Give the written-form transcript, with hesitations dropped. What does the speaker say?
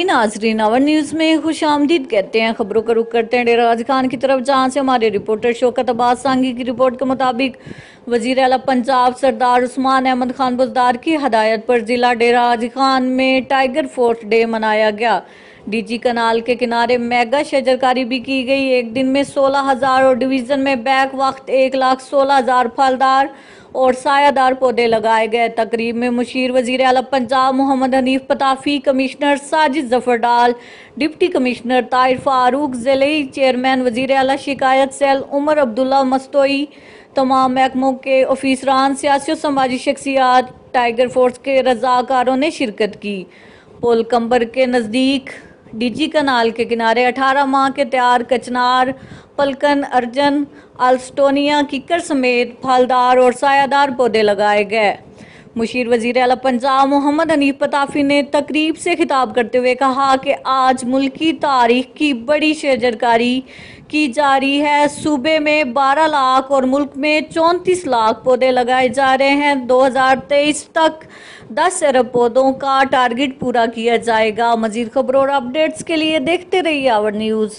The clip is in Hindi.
जी नाजरीन, अवर न्यूज़ में खुशामदीद कहते हैं। खबरों का रुख करते हैं डेरा गाजी खान की तरफ, जहां से हमारे रिपोर्टर शौकत अब्बास सांगी की रिपोर्ट के मुताबिक वजीर आला पंजाब सरदार उस्मान अहमद खान बुज़दार की हदायत पर जिला डेरा गाजी खान में टाइगर फोर्स डे मनाया गया। डीजी कनाल के किनारे मेगा शजरकारी भी की गई। एक दिन में 16,000 और डिवीजन में बैक वक्त 1,16,000 फलदार और सायादार पौधे लगाए गए। तकरीब में मुशीर वजीर आला पंजाब मोहम्मद हनीफ पताफी, कमिश्नर साजिद जफर डाल, डिप्टी कमिश्नर ताहिर फारूक, ज़िले चेयरमैन वजीर आला शिकायत सेल उमर अब्दुल्ला मस्तोई, तमाम महकमों के ऑफिसरान, सियासी और समाजी शख्सियात, टाइगर फोर्स के रजाकारों ने शिरकत की। पुल कंबर के नज़दीक डीजी कनाल के किनारे 18 माह के तैयार कचनार, पलकन, अर्जन, अल्स्टोनिया, किकर समेत फलदार और सायादार पौधे लगाए गए। मुशीर वजीर आला पंजाब मोहम्मद हनीफ पताफी ने तकरीब से खिताब करते हुए कहा कि आज मुल्क की तारीख की बड़ी शजरकारी की जा रही है। सूबे में 12 लाख और मुल्क में 34 लाख पौधे लगाए जा रहे हैं। 2023 तक 10 अरब पौधों का टारगेट पूरा किया जाएगा। मजीद खबरों और अपडेट्स के लिए देखते रहिए आवर न्यूज़।